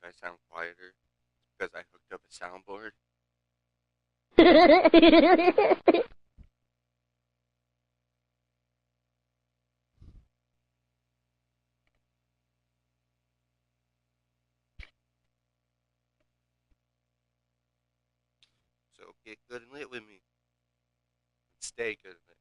I sound quieter because I hooked up a soundboard. So get good and lit with me. And stay good and lit.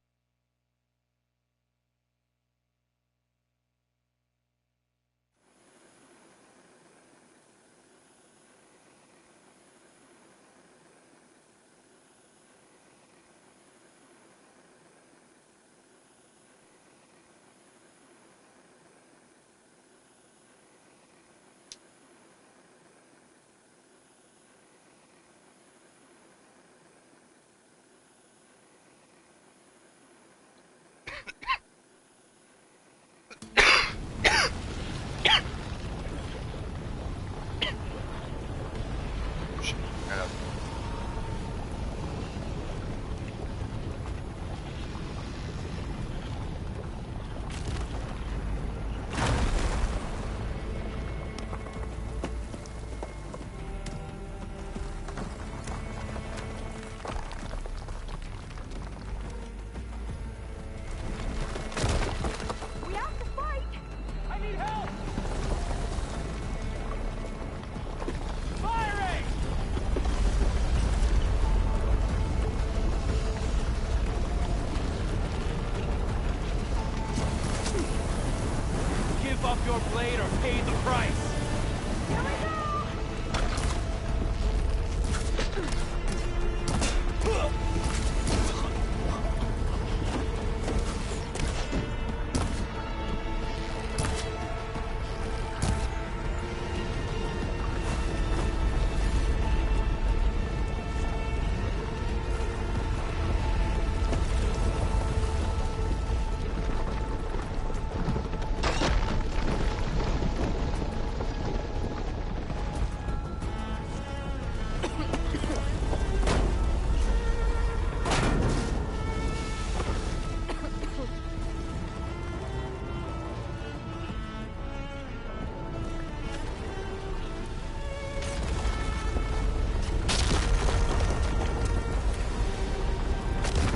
Shut up. We have to fight! I need help! Firing! Give up your blade or pay the price! Here we go!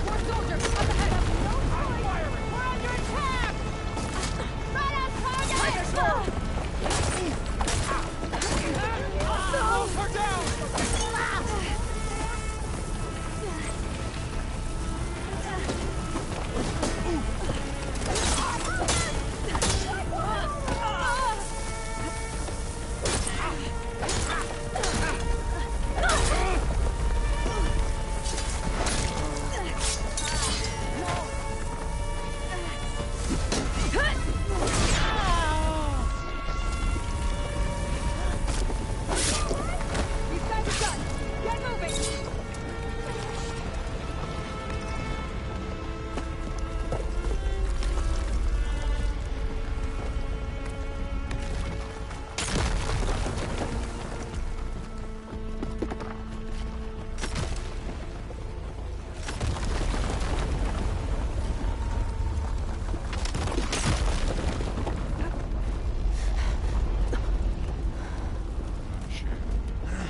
More soldiers! Up ahead! Don't fire! We're under attack! Right on target! Her down! These guys are done! Get moving!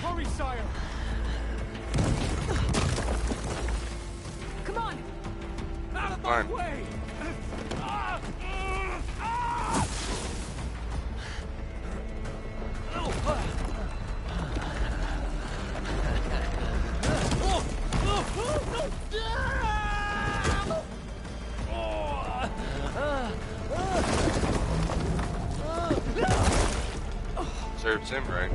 Hurry, sire! Come on! Out of my Fine. way! Serves him right.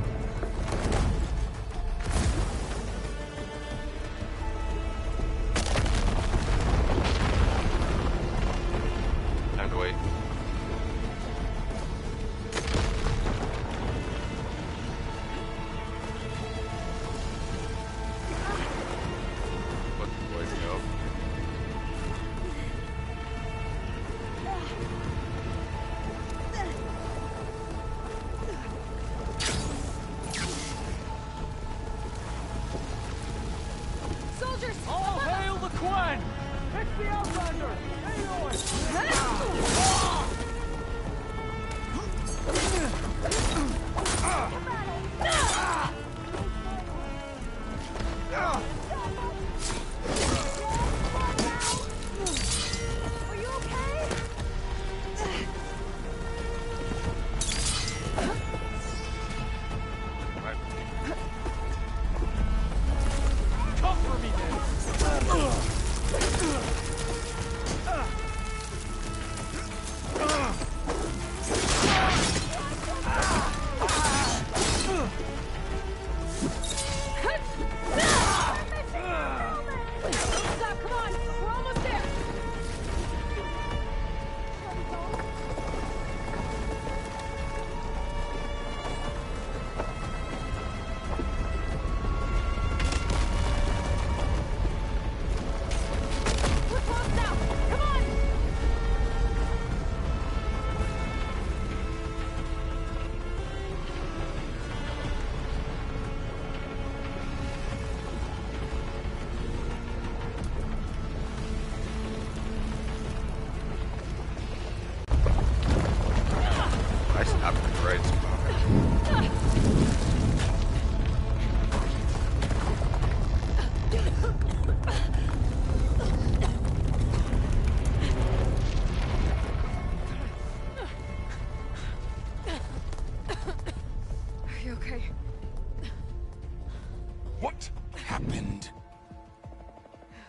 Time to wait. Let the boys go.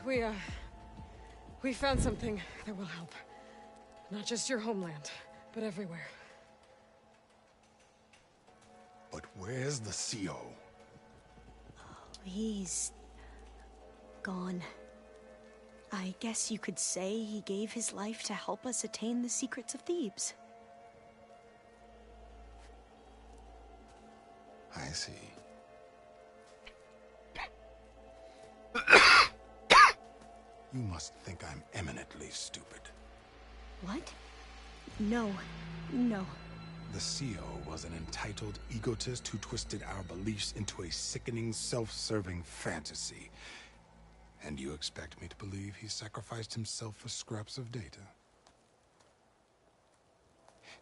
We found something that will help. Not just your homeland, but everywhere. But where's the CO? He's gone. I guess you could say he gave his life to help us attain the secrets of Thebes. I see. You must think I'm eminently stupid. What? No. The CO was an entitled egotist who twisted our beliefs into a sickening, self-serving fantasy. And you expect me to believe he sacrificed himself for scraps of data?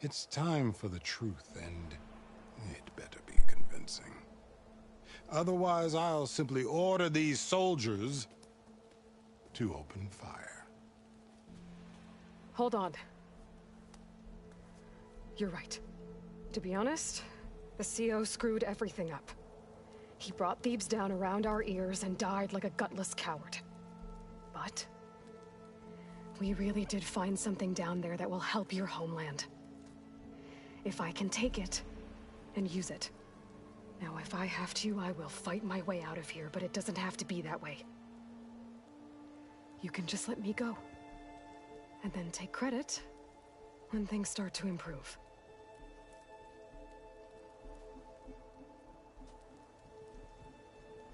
It's time for the truth, and it better be convincing. Otherwise, I'll simply order these soldiers to open fire. Hold on. You're right. To be honest, the CO screwed everything up. He brought Thebes down around our ears and died like a gutless coward. But we really did find something down there that will help your homeland. If I can take it and use it. Now, if I have to, I will fight my way out of here, but it doesn't have to be that way. You can just let me go. And then take credit when things start to improve.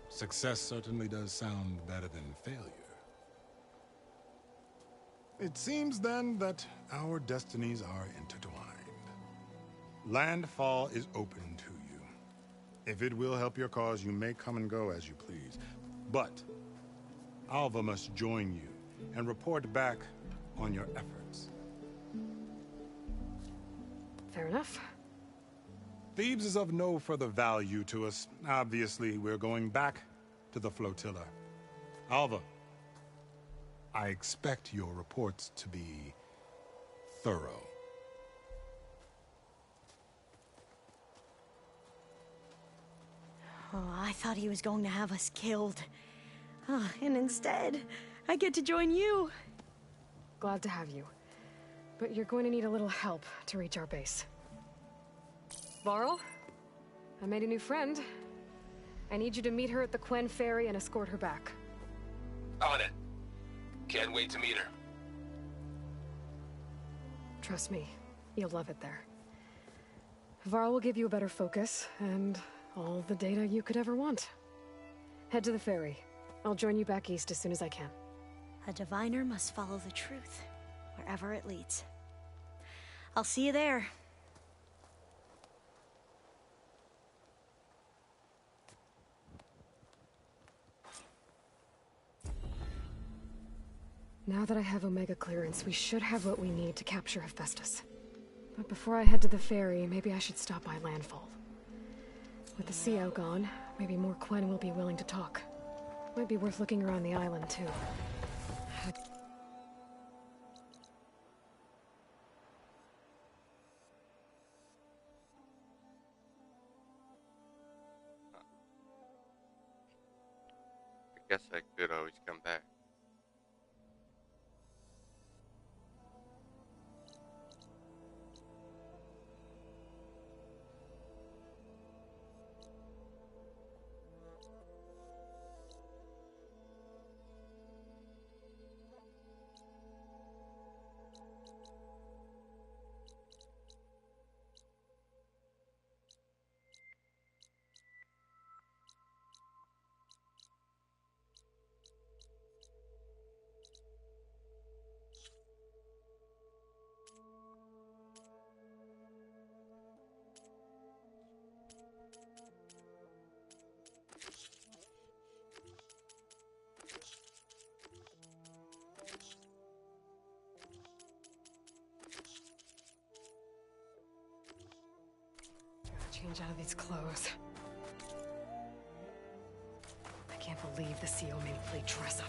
Success certainly does sound better than failure. It seems then that our destinies are intertwined. Landfall is open to you. If it will help your cause, you may come and go as you please. But Alva must join you and report back on your efforts. Fair enough. Thebes is of no further value to us. Obviously, we're going back to the flotilla. Alva, I expect your reports to be thorough. Oh, I thought he was going to have us killed. And instead, I get to join you. Glad to have you. But you're going to need a little help to reach our base. Varl, I made a new friend. I need you to meet her at the Quen Ferry and escort her back. On it. Can't wait to meet her. Trust me, you'll love it there. Varl will give you a better focus, and all the data you could ever want. Head to the ferry. I'll join you back east as soon as I can. A diviner must follow the truth, wherever it leads. I'll see you there. Now that I have Omega clearance, we should have what we need to capture Hephaestus. But before I head to the ferry, maybe I should stop by Landfall. With the CO gone, maybe more Quen will be willing to talk. Might be worth looking around the island, too. I guess I could always come back. Change out of these clothes. I can't believe the CO made me play dress up.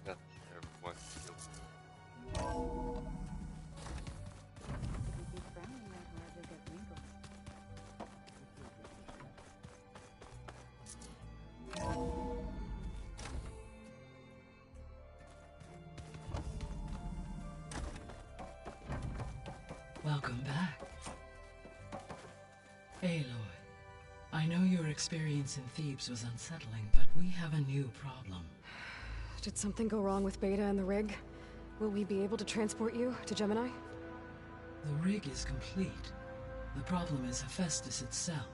Nothing everyone feels. Welcome back. Aloy, I know your experience in Thebes was unsettling, but we have a new problem. Did something go wrong with Beta and the rig? Will we be able to transport you to Gemini? The rig is complete. The problem is Hephaestus itself.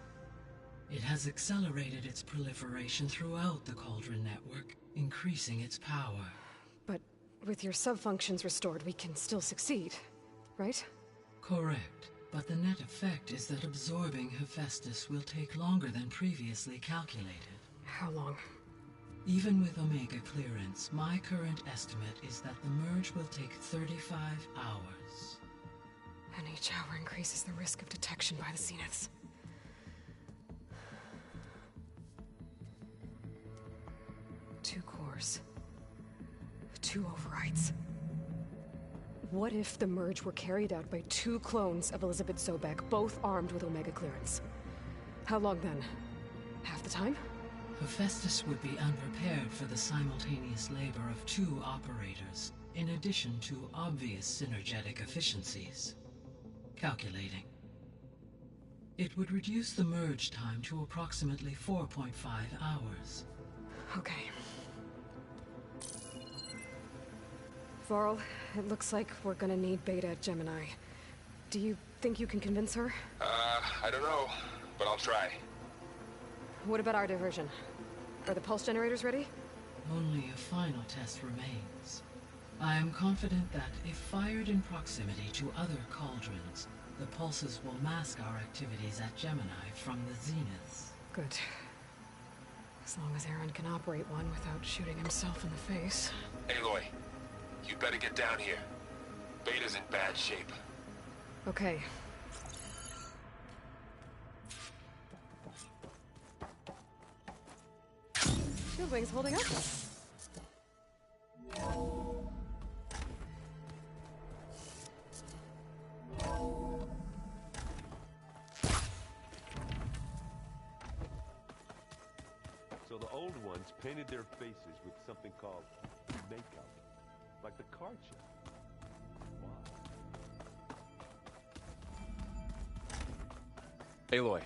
It has accelerated its proliferation throughout the Cauldron network, increasing its power. But with your sub-functions restored, we can still succeed, right? Correct, but the net effect is that absorbing Hephaestus will take longer than previously calculated. How long? Even with Omega clearance, my current estimate is that the merge will take 35 hours. And each hour increases the risk of detection by the Zeniths. Two cores. Two overrides. What if the merge were carried out by two clones of Elizabeth Sobek, both armed with Omega clearance? How long then? Half the time? Hephaestus would be unprepared for the simultaneous labor of two operators, in addition to obvious synergetic efficiencies. Calculating. It would reduce the merge time to approximately 4.5 hours. Okay. Varl, it looks like we're gonna need Beta at Gemini. Do you think you can convince her? I don't know, but I'll try. What about our diversion? Are the pulse generators ready? Only a final test remains. I am confident that if fired in proximity to other cauldrons, the pulses will mask our activities at Gemini from the Zeniths. Good. As long as Aaron can operate one without shooting himself in the face. Aloy, you better get down here. Beta's in bad shape. Okay. Shield wing's holding up. old ones painted their faces with something called makeup. Like the card shop. Why? Aloy.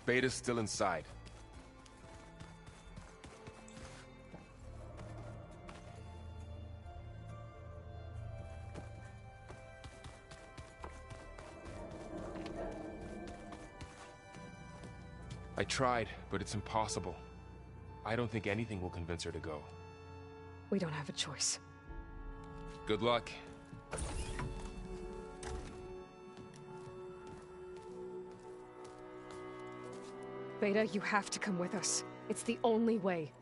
Beta's still inside. I tried, but it's impossible. I don't think anything will convince her to go. We don't have a choice. Good luck. Beta, you have to come with us. It's the only way.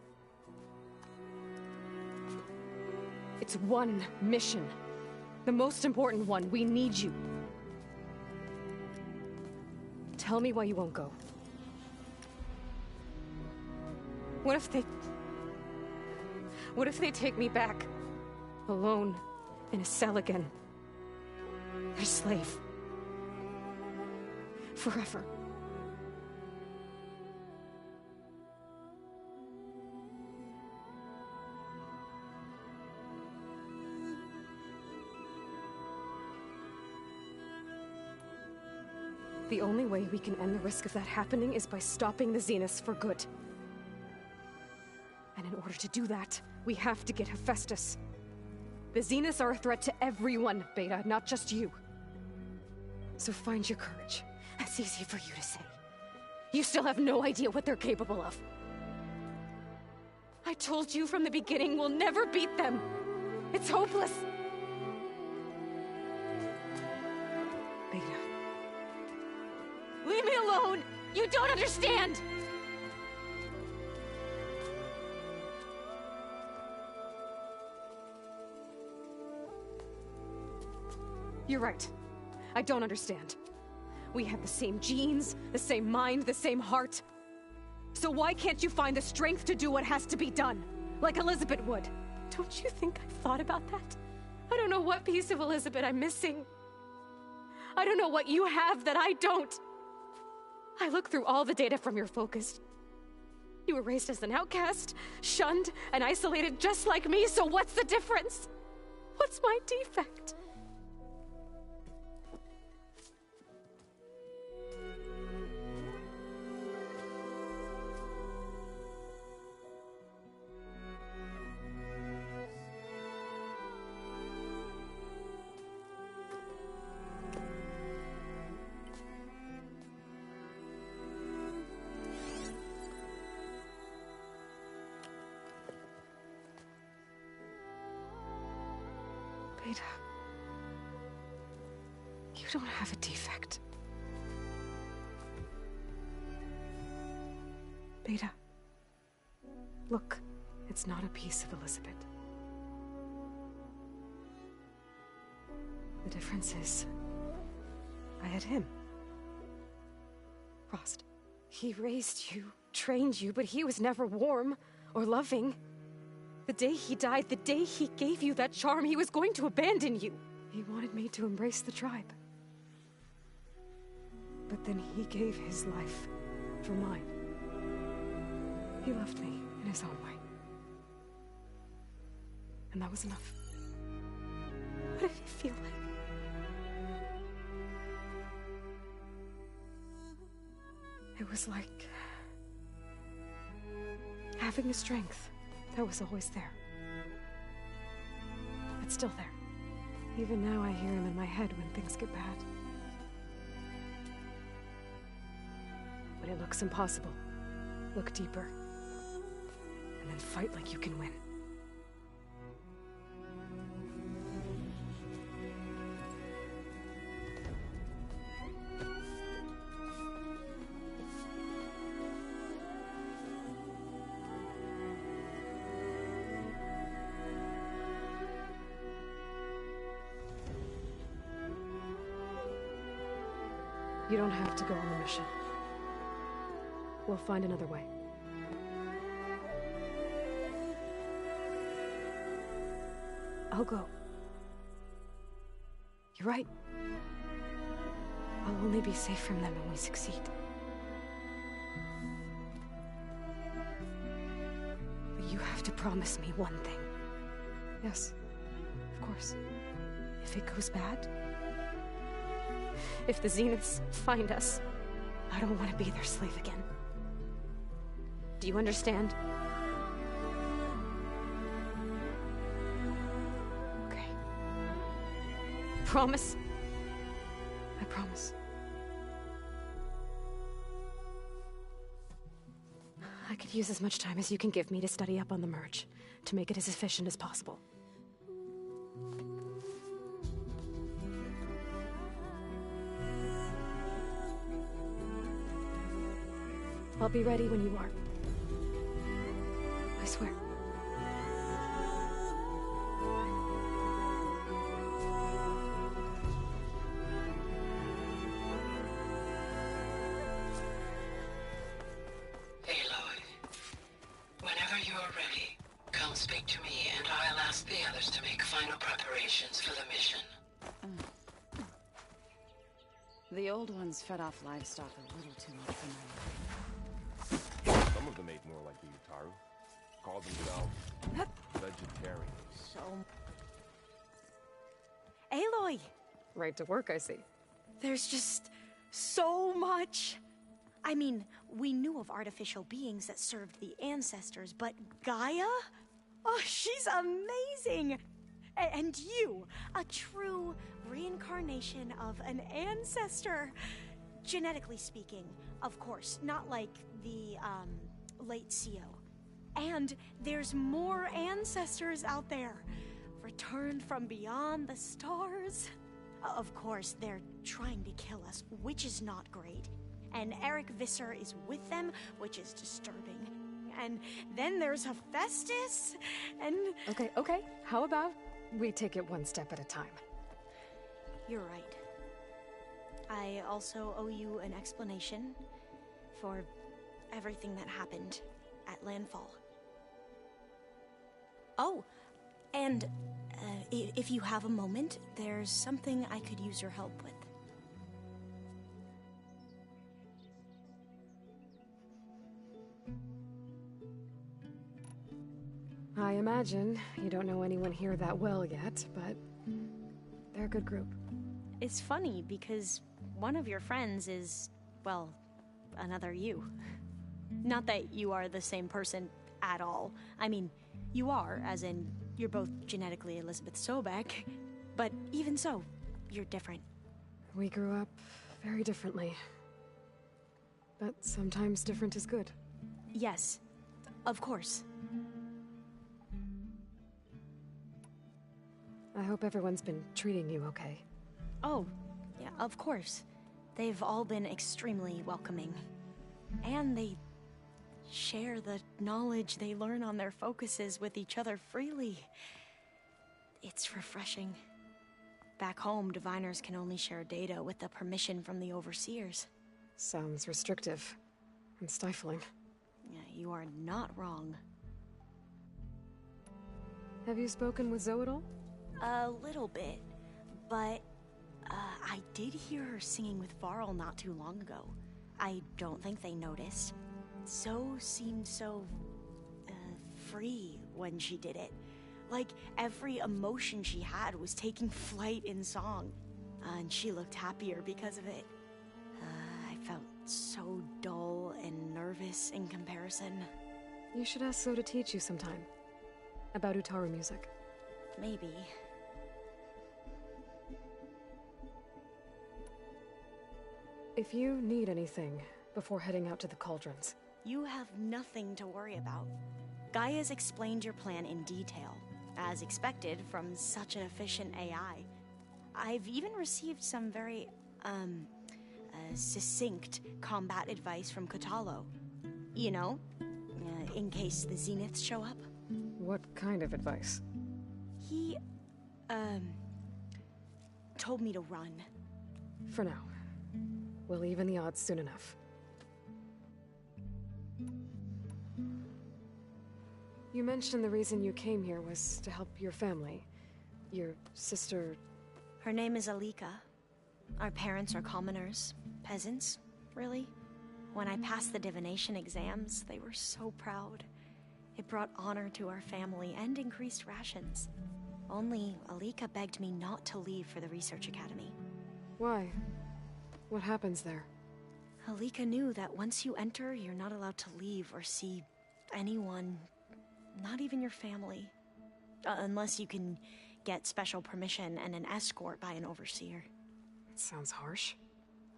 It's one mission. The most important one. We need you. Tell me why you won't go. What if they take me back? Alone, in a cell again. Their slave. Forever. The only way we can end the risk of that happening is by stopping the Zeniths for good. And in order to do that, we have to get Hephaestus. The Zeniths are a threat to everyone, Beta, not just you. So find your courage. That's easy for you to say. You still have no idea what they're capable of. I told you from the beginning, we'll never beat them. It's hopeless. Beta. Leave me alone! You don't understand! You're right. I don't understand. We have the same genes, the same mind, the same heart. So why can't you find the strength to do what has to be done? Like Elizabeth would. Don't you think I've thought about that? I don't know what piece of Elizabeth I'm missing. I don't know what you have that I don't. I look through all the data from your focus. You were raised as an outcast, shunned, and isolated just like me, so what's the difference? What's my defect? Beta, you don't have a defect. Beta, look, it's not a piece of Elizabeth. The difference is, I had him. Frost. He raised you, trained you, but he was never warm or loving. The day he died, the day he gave you that charm, he was going to abandon you. He wanted me to embrace the tribe. But then he gave his life for mine. He loved me in his own way. And that was enough. What did it feel like? It was like having the strength that was always there. It's still there. Even now I hear him in my head when things get bad. When it looks impossible, look deeper. And then fight like you can win. You don't have to go on the mission. We'll find another way. I'll go. You're right. I'll only be safe from them when we succeed. But you have to promise me one thing. Yes, of course. If it goes bad, if the Zeniths find us, I don't want to be their slave again. Do you understand? Okay. Promise? I promise. I could use as much time as you can give me to study up on the merge, to make it as efficient as possible. I'll be ready when you are. I swear. Aloy, whenever you're ready, come speak to me and I'll ask the others to make final preparations for the mission. The old ones fed off livestock a little too much for my Some of them ate more like the Utaru. Called themselves vegetarians. So... Aloy! Right to work, I see. There's just so much. I mean, we knew of artificial beings that served the ancestors, but Gaia? Oh, she's amazing! And you, a true reincarnation of an ancestor. Genetically speaking, of course, not like the, late CO. And there's more ancestors out there, returned from beyond the stars. Of course, they're trying to kill us, which is not great. And Eric Visser is with them, which is disturbing. And then there's Hephaestus, and... Okay. How about we take it one step at a time? You're right. I also owe you an explanation for everything that happened at Landfall. Oh, and if you have a moment, there's something I could use your help with. I imagine you don't know anyone here that well yet, but they're a good group. It's funny because one of your friends is, well, another you. Not that you are the same person at all. I mean, you are, as in, you're both genetically Elizabeth Sobek, but even so, you're different. We grew up very differently. But sometimes different is good. Yes, of course. I hope everyone's been treating you okay. Oh, yeah, of course. They've all been extremely welcoming. And they share the knowledge they learn on their focuses with each other freely. It's refreshing. Back home, diviners can only share data with the permission from the overseers. Sounds restrictive and stifling. Yeah, you are not wrong. Have you spoken with Zoe at all? A little bit, but I did hear her singing with Varl not too long ago. I don't think they noticed. Zoe seemed so free when she did it. Like every emotion she had was taking flight in song. And she looked happier because of it. I felt so dull and nervous in comparison. You should ask Zoe to teach you sometime. About Utaru music. Maybe. If you need anything, before heading out to the cauldrons. You have nothing to worry about. Gaia's explained your plan in detail, as expected from such an efficient AI. I've even received some very, succinct combat advice from Kotalo. You know, in case the Zeniths show up. What kind of advice? He, told me to run. For now. We'll even the odds soon enough. You mentioned the reason you came here was to help your family. Your sister... Her name is Alika. Our parents are commoners. Peasants, really. When I passed the divination exams, they were so proud. It brought honor to our family and increased rations. Only Alika begged me not to leave for the research academy. Why? What happens there? Alika knew that once you enter, you're not allowed to leave or see anyone, not even your family. Unless you can get special permission and an escort by an overseer. That sounds harsh.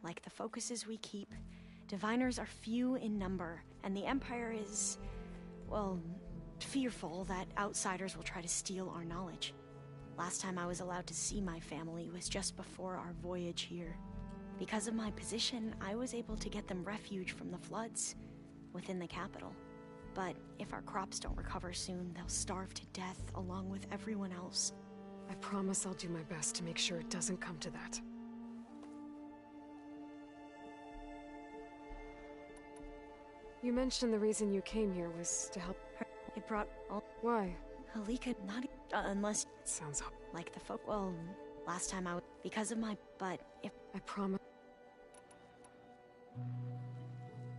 Like the focuses we keep, diviners are few in number, and the Empire is, well, fearful that outsiders will try to steal our knowledge. Last time I was allowed to see my family was just before our voyage here. Because of my position, I was able to get them refuge from the floods within the capital. But if our crops don't recover soon, they'll starve to death along with everyone else. I promise I'll do my best to make sure it doesn't come to that. You mentioned the reason you came here was to help her. It brought all... Why? Alika, not... unless... It sounds like the folk... Well, last time I was... Because of my... But if... I promise...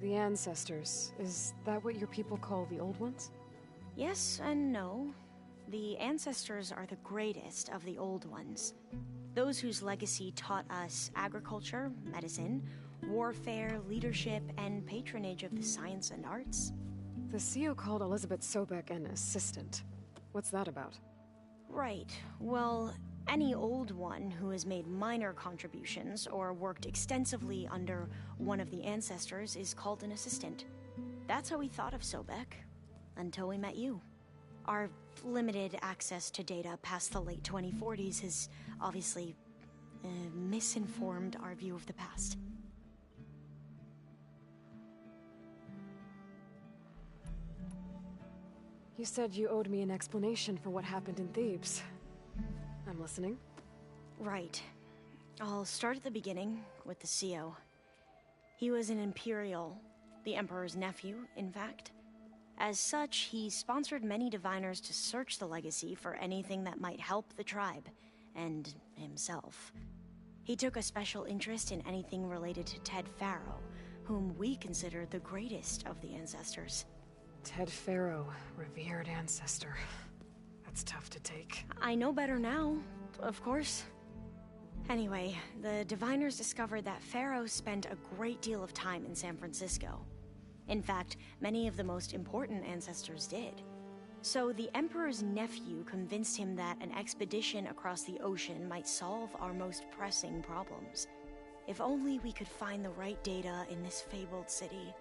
The ancestors, is that what your people call the old ones? Yes and no. The ancestors are the greatest of the old ones. Those whose legacy taught us agriculture, medicine, warfare, leadership, and patronage of the science and arts. The CEO called Elizabeth Sobek an assistant. What's that about? Right. Well, any old one who has made minor contributions or worked extensively under one of the ancestors is called an assistant. That's how we thought of Sobek, until we met you. Our limited access to data past the late 2040s has obviously misinformed our view of the past. You said you owed me an explanation for what happened in Thebes. I'm listening. Right. I'll start at the beginning with the CEO. He was an Imperial, the Emperor's nephew, in fact. As such, he sponsored many diviners to search the legacy for anything that might help the tribe, and himself. He took a special interest in anything related to Ted Faro, whom we consider the greatest of the ancestors. Ted Faro, revered ancestor. That's tough to take. I know better now, of course. Anyway, the diviners discovered that Faro spent a great deal of time in San Francisco. In fact, many of the most important ancestors did. So the Emperor's nephew convinced him that an expedition across the ocean might solve our most pressing problems. If only we could find the right data in this fabled city,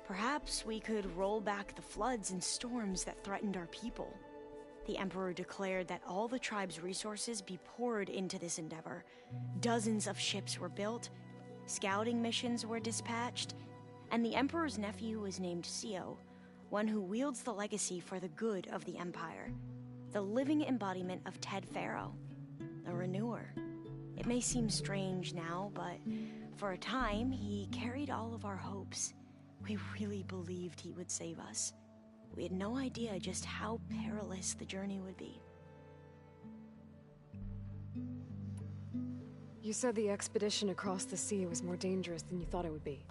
perhaps we could roll back the floods and storms that threatened our people. The Emperor declared that all the tribe's resources be poured into this endeavor. Dozens of ships were built, scouting missions were dispatched, and the Emperor's nephew was named CEO, one who wields the legacy for the good of the Empire. The living embodiment of Ted Faro, a renewer. It may seem strange now, but for a time, he carried all of our hopes. We really believed he would save us. We had no idea just how perilous the journey would be. You said the expedition across the sea was more dangerous than you thought it would be.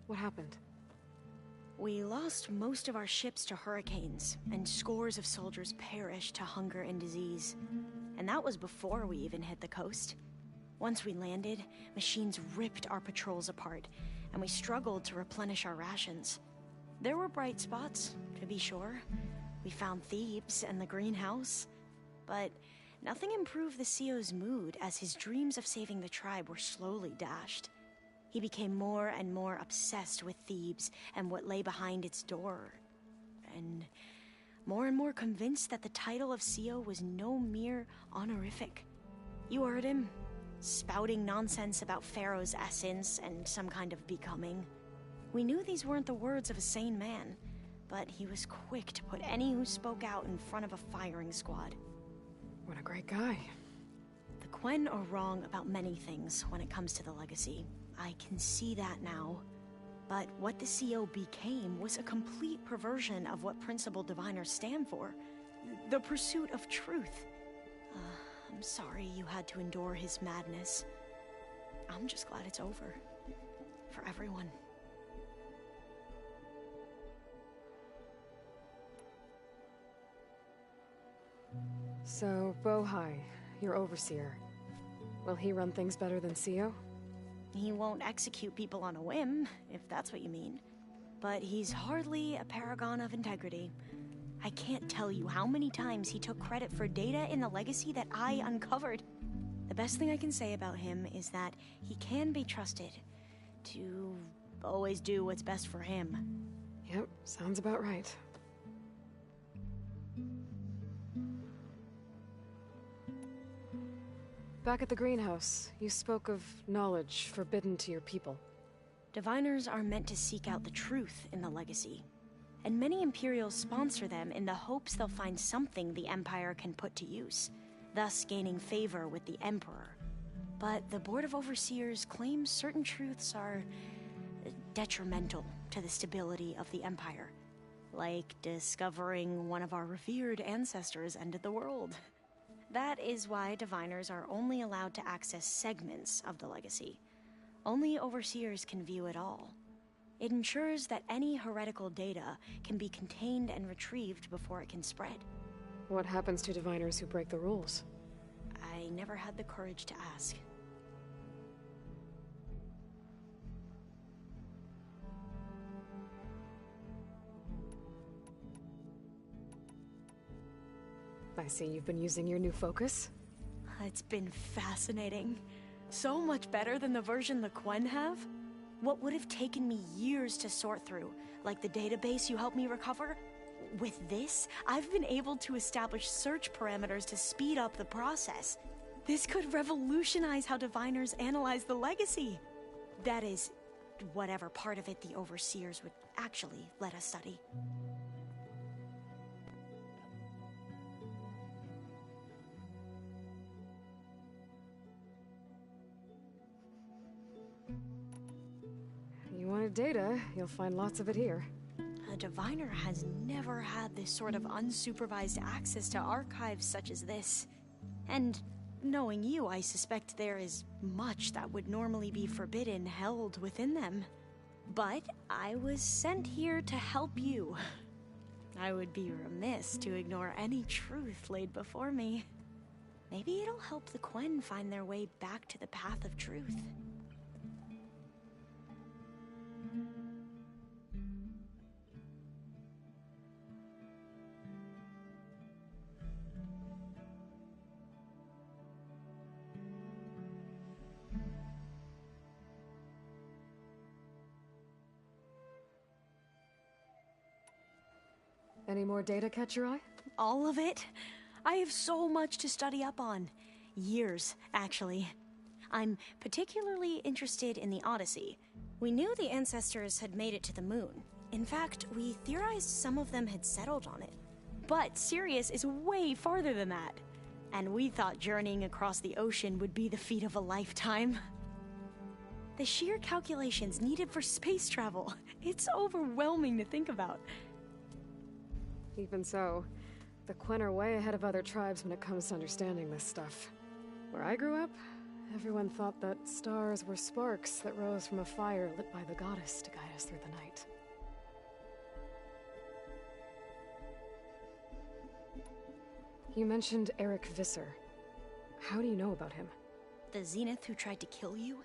What happened? We lost most of our ships to hurricanes, and scores of soldiers perished to hunger and disease. And that was before we even hit the coast. Once we landed, machines ripped our patrols apart, and we struggled to replenish our rations. There were bright spots, to be sure. We found Thebes and the greenhouse. But nothing improved the CEO's mood as his dreams of saving the tribe were slowly dashed. He became more and more obsessed with Thebes and what lay behind its door, and more convinced that the title of CO was no mere honorific. You heard him, spouting nonsense about Pharaoh's essence and some kind of becoming. We knew these weren't the words of a sane man, but he was quick to put any who spoke out in front of a firing squad. What a great guy. The Quen are wrong about many things when it comes to the legacy. I can see that now. But what the CO became was a complete perversion of what principled diviners stand for. The pursuit of truth. I'm sorry you had to endure his madness. I'm just glad it's over. For everyone. So, Bohai, your overseer. Will he run things better than CO? He won't execute people on a whim, if that's what you mean. But he's hardly a paragon of integrity. I can't tell you how many times he took credit for data in the legacy that I uncovered. The best thing I can say about him is that he can be trusted to always do what's best for him. Yep, sounds about right. Back at the greenhouse, you spoke of knowledge forbidden to your people. Diviners are meant to seek out the truth in the legacy, and many Imperials sponsor them in the hopes they'll find something the Empire can put to use, thus gaining favor with the Emperor. But the Board of Overseers claims certain truths are detrimental to the stability of the Empire, like discovering one of our revered ancestors ended the world. That is why diviners are only allowed to access segments of the legacy. Only overseers can view it all. It ensures that any heretical data can be contained and retrieved before it can spread. What happens to diviners who break the rules? I never had the courage to ask. I see you've been using your new focus. It's been fascinating. So much better than the version the Quen have. What would have taken me years to sort through, like the database you helped me recover, with this, I've been able to establish search parameters to speed up the process. This could revolutionize how diviners analyze the legacy. That is, whatever part of it the overseers would actually let us study. You wanted data, you'll find lots of it here. A diviner has never had this sort of unsupervised access to archives such as this. And knowing you, I suspect there is much that would normally be forbidden held within them. But I was sent here to help you. I would be remiss to ignore any truth laid before me. Maybe it'll help the Quen find their way back to the path of truth. Any more data catch your eye? All of it? I have so much to study up on. Years, actually. I'm particularly interested in the Odyssey. We knew the ancestors had made it to the moon. In fact, we theorized some of them had settled on it. But Sirius is way farther than that. And we thought journeying across the ocean would be the feat of a lifetime. The sheer calculations needed for space travel, it's overwhelming to think about. Even so, the Quen are way ahead of other tribes when it comes to understanding this stuff. Where I grew up, everyone thought that stars were sparks that rose from a fire lit by the goddess to guide us through the night. You mentioned Eric Visser. How do you know about him? The Zenith who tried to kill you?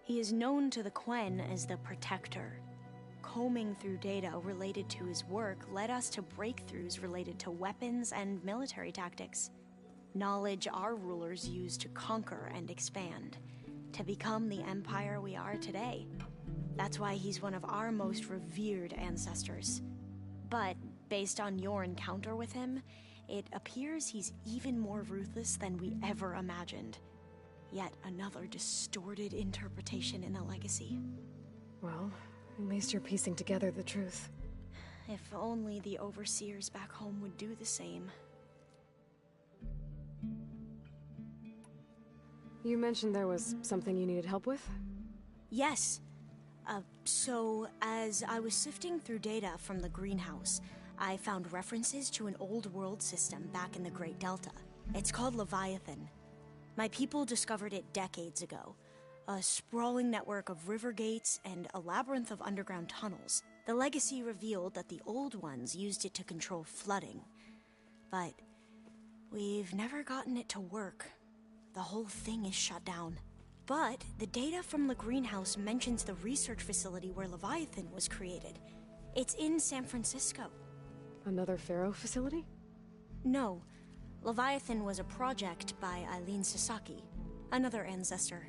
He is known to the Quen as the Protector. Combing through data related to his work led us to breakthroughs related to weapons and military tactics. Knowledge our rulers use to conquer and expand. to become the empire we are today. That's why he's one of our most revered ancestors. But based on your encounter with him, it appears he's even more ruthless than we ever imagined. Yet another distorted interpretation in the legacy. Well, at least you're piecing together the truth. If only the overseers back home would do the same. You mentioned there was something you needed help with? Yes. So, as I was sifting through data from the greenhouse, I found references to an old world system back in the Great Delta. It's called Leviathan. My people discovered it decades ago. A sprawling network of river gates and a labyrinth of underground tunnels. The legacy revealed that the old ones used it to control flooding. But we've never gotten it to work. The whole thing is shut down. But the data from the greenhouse mentions the research facility where Leviathan was created. It's in San Francisco. Another Pharaoh facility? No. Leviathan was a project by Eileen Sasaki, another ancestor.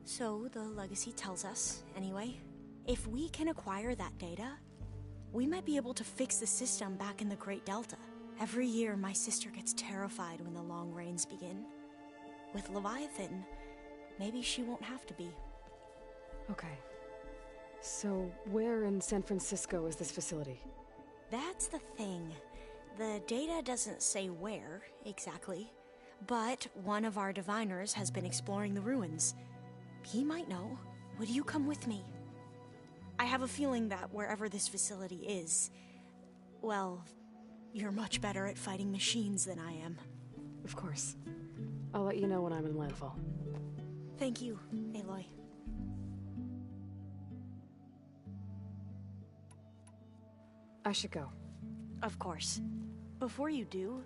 So the legacy tells us, anyway, if we can acquire that data, we might be able to fix the system back in the Great Delta. Every year, my sister gets terrified when the long rains begin. With Leviathan, maybe she won't have to be. Okay. So, where in San Francisco is this facility? That's the thing. The data doesn't say where, exactly. But one of our diviners has been exploring the ruins. He might know. Would you come with me? I have a feeling that wherever this facility is, well, you're much better at fighting machines than I am. Of course. I'll let you know when I'm in landfall. Thank you, Aloy. I should go. Of course. Before you do,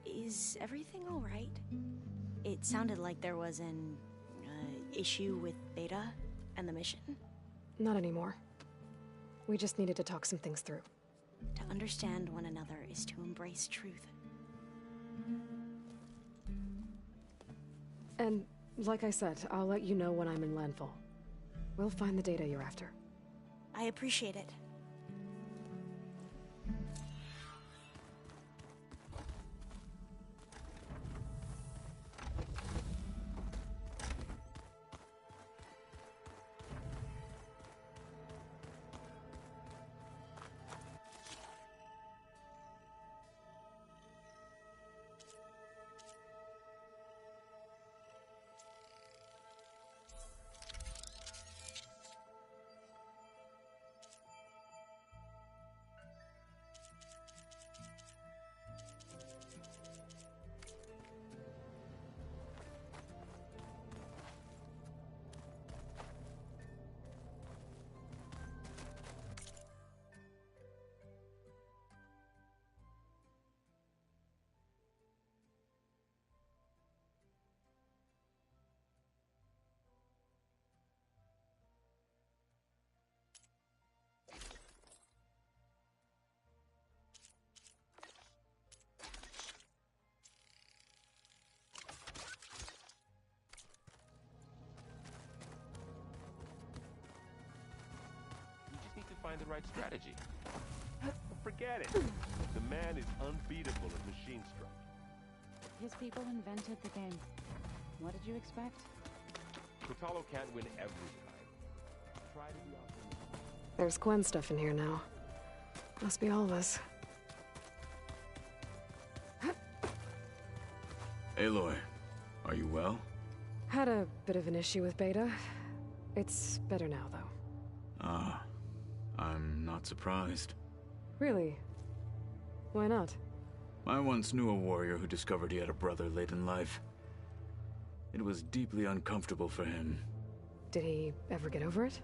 is everything all right? It sounded like there was an issue with Beta and the mission. Not anymore. We just needed to talk some things through. To understand one another is to embrace truth. And, like I said, I'll let you know when I'm in landfall. We'll find the data you're after. I appreciate it. Find the right strategy. Forget it. The man is unbeatable at machine strike. His people invented the game. What did you expect? Kotalo can't win every time. Try to be optimistic. There's Gwen stuff in here now. Must be all of us. Aloy, are you well? Had a bit of an issue with Beta. It's better now, though. Ah, I'm not surprised. Really? Why not? I once knew a warrior who discovered he had a brother late in life. It was deeply uncomfortable for him. Did he ever get over it?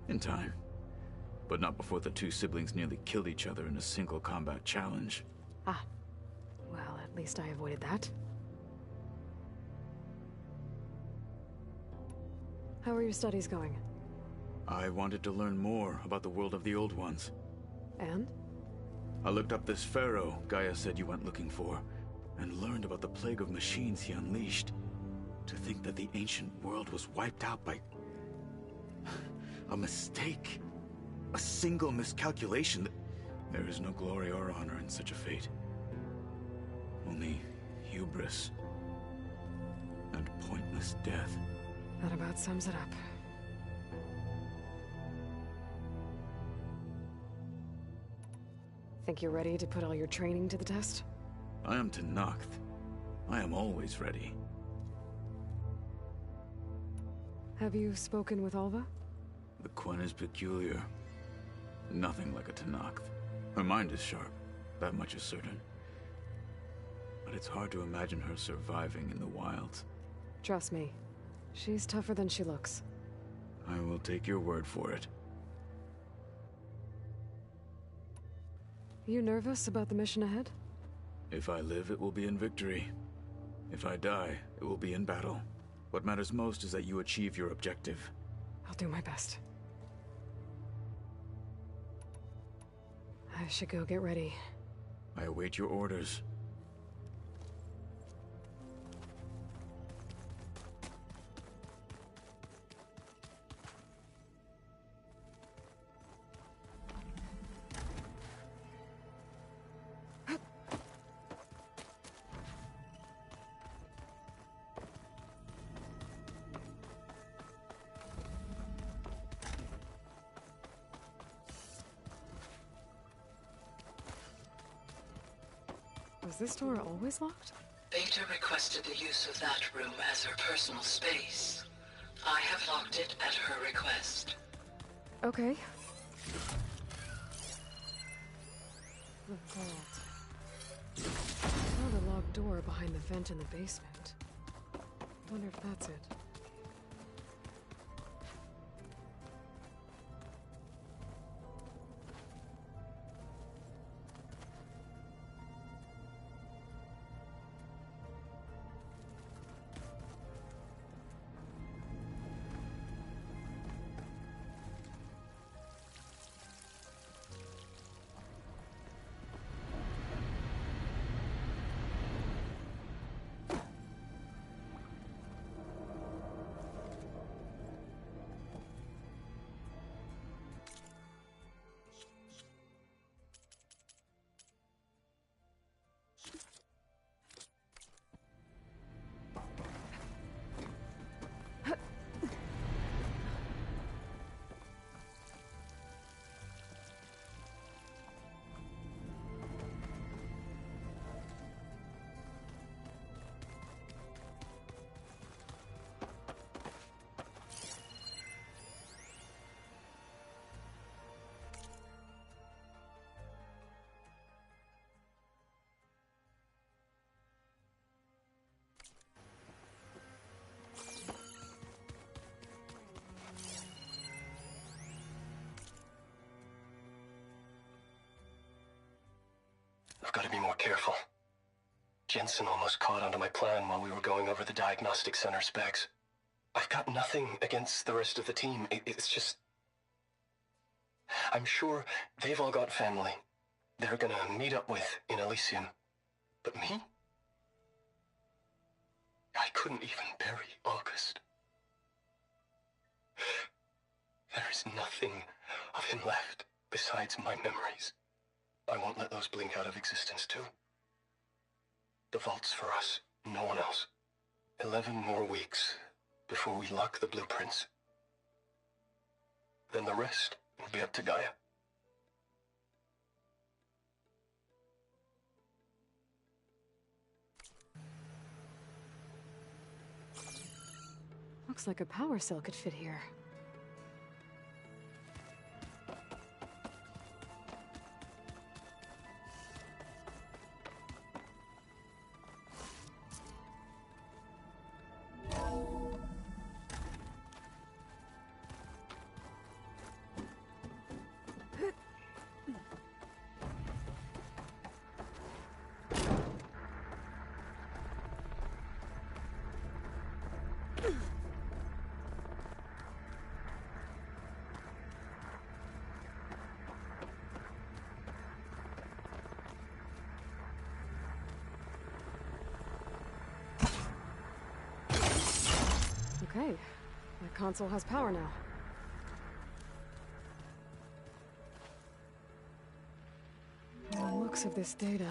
In time. But not before the two siblings nearly killed each other in a single combat challenge. Ah. Well, at least I avoided that. How are your studies going? I wanted to learn more about the world of the Old Ones. And? I looked up this pharaoh Gaia said you went looking for, and learned about the plague of machines he unleashed. To think that the ancient world was wiped out by a mistake. A single miscalculation. There is no glory or honor in such a fate. Only hubris and pointless death. That about sums it up. Think you're ready to put all your training to the test? I am Tenakth. I am always ready. Have you spoken with Alva? The Quen is peculiar. Nothing like a Tenakth. Her mind is sharp, that much is certain. But it's hard to imagine her surviving in the wilds. Trust me, she's tougher than she looks. I will take your word for it. You nervous about the mission ahead? If I live, it will be in victory. If I die, it will be in battle. What matters most is that you achieve your objective. I'll do my best. I should go get ready. I await your orders. Was this door always locked? Beta requested the use of that room as her personal space. I have locked it at her request. Okay. The vault. Found a locked door behind the vent in the basement. Wonder if that's it. I've got to be more careful. Jensen almost caught onto my plan while we were going over the diagnostic center specs. I've got nothing against the rest of the team. It's just... I'm sure they've all got family they're gonna meet up with in Elysium. But me? I couldn't even bury August. There is nothing of him left besides my memories. I won't let those blink out of existence too. The vault's for us, no one else. 11 more weeks before we lock the blueprints. Then the rest will be up to Gaia. Looks like a power cell could fit here. Hey, my console has power now. From the looks of this data,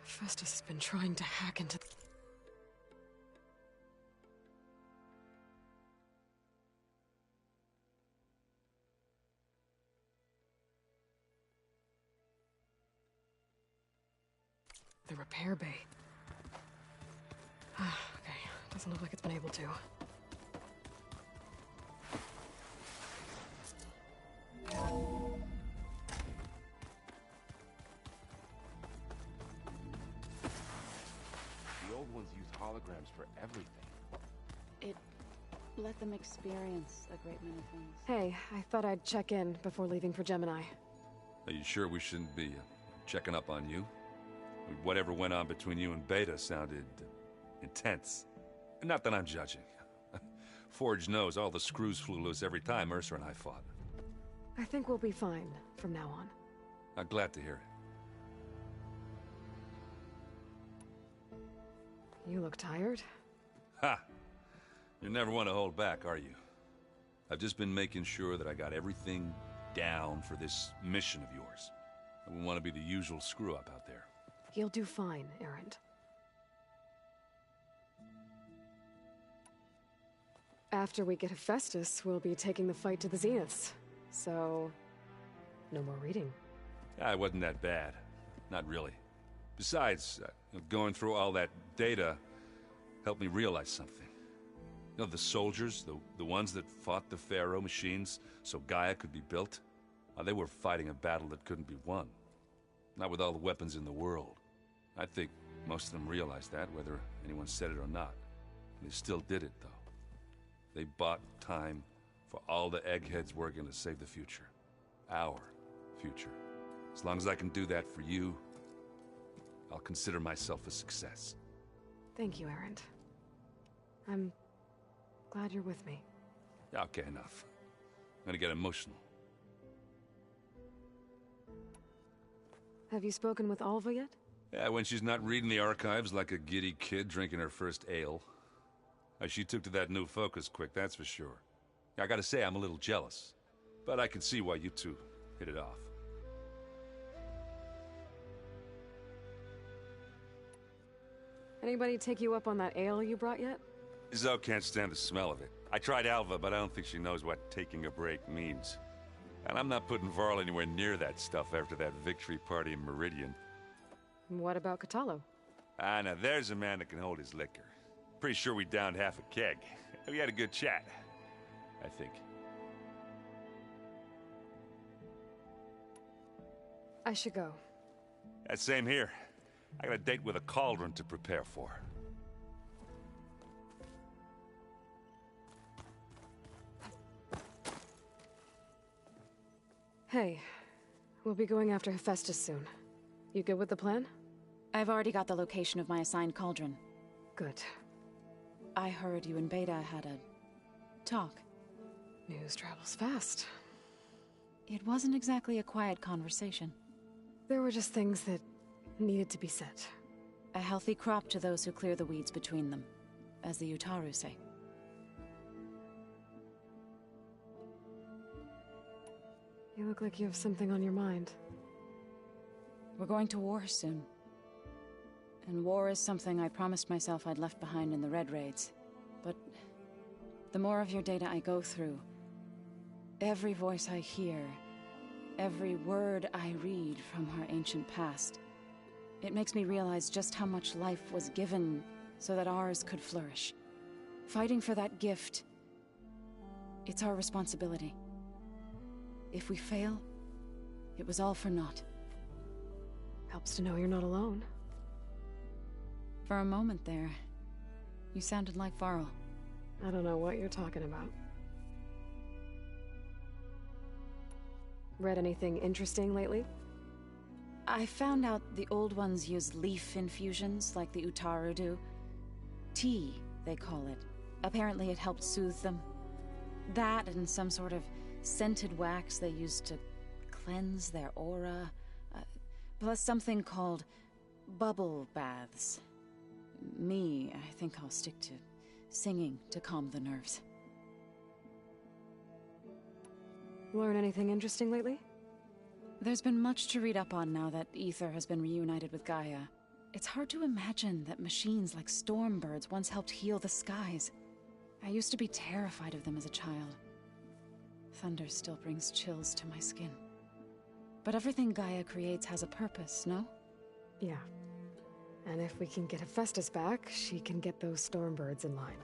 Festus has been trying to hack into the repair bay. Okay, doesn't look like it's been able to. The old ones used holograms for everything. It let them experience a great many things. Hey, I thought I'd check in before leaving for Gemini. Are you sure we shouldn't be checking up on you? Whatever went on between you and Beta sounded intense. Not that I'm judging. Forge knows all the screws flew loose every time Mercer and I fought. I think we'll be fine from now on. I'm glad to hear it. You look tired. Ha! You never want to hold back, are you? I've just been making sure that I got everything down for this mission of yours. I wouldn't want to be the usual screw-up out there. You'll do fine, Erend. After we get Hephaestus, we'll be taking the fight to the Zeniths. So, no more reading. It wasn't that bad. Not really. Besides, going through all that data helped me realize something. You know, the soldiers, the ones that fought the Pharaoh machines so Gaia could be built, they were fighting a battle that couldn't be won. Not with all the weapons in the world. I think most of them realized that, whether anyone said it or not. And they still did it, though. They bought time for all the eggheads working to save the future. Our future. As long as I can do that for you, I'll consider myself a success. Thank you, Erend. I'm glad you're with me. Okay, enough. I'm gonna get emotional. Have you spoken with Alva yet? Yeah, when she's not reading the archives like a giddy kid drinking her first ale. She took to that new focus quick, that's for sure. I gotta say, I'm a little jealous. But I can see why you two hit it off. Anybody take you up on that ale you brought yet? Zoe can't stand the smell of it. I tried Alva, but I don't think she knows what taking a break means. And I'm not putting Varl anywhere near that stuff after that victory party in Meridian. What about Catalo? Now there's a man that can hold his liquor. Pretty sure we downed half a keg. We had a good chat, I think. I should go. Same here. I got a date with a cauldron to prepare for. Hey, we'll be going after Hephaestus soon. You good with the plan? I've already got the location of my assigned cauldron. Good. I heard you and Beta had a talk. News travels fast. It wasn't exactly a quiet conversation. There were just things that needed to be said. A healthy crop to those who clear the weeds between them, as the Utaru say. You look like you have something on your mind. We're going to war soon. And war is something I promised myself I'd left behind in the Red Raids. But the more of your data I go through, every voice I hear, every word I read from our ancient past, it makes me realize just how much life was given so that ours could flourish. Fighting for that gift, it's our responsibility. If we fail, it was all for naught. Helps to know you're not alone. For a moment there, you sounded like Varl. I don't know what you're talking about. Read anything interesting lately? I found out the old ones use leaf infusions like the Utaru do. Tea, they call it. Apparently it helped soothe them. That and some sort of scented wax they used to cleanse their aura. Plus something called bubble baths. I think I'll stick to singing to calm the nerves. Learn anything interesting lately? There's been much to read up on now that Ether has been reunited with Gaia. It's hard to imagine that machines like Stormbirds once helped heal the skies. I used to be terrified of them as a child. Thunder still brings chills to my skin. But everything Gaia creates has a purpose, no? Yeah. And if we can get Hephaestus back, she can get those Stormbirds in line.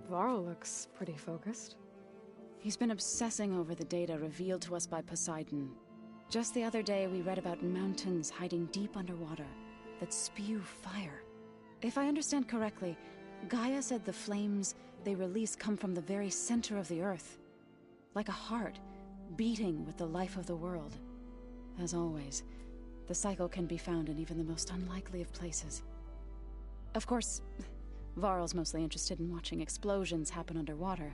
Varl looks pretty focused. He's been obsessing over the data revealed to us by Poseidon. Just the other day, we read about mountains hiding deep underwater that spew fire. If I understand correctly, Gaia said the flames they release come from the very center of the Earth. Like a heart, beating with the life of the world. As always, the cycle can be found in even the most unlikely of places. Of course, Varl's mostly interested in watching explosions happen underwater.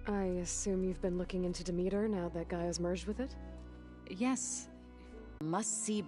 I assume you've been looking into Demeter now that Gaia's merged with it? Yes. Must see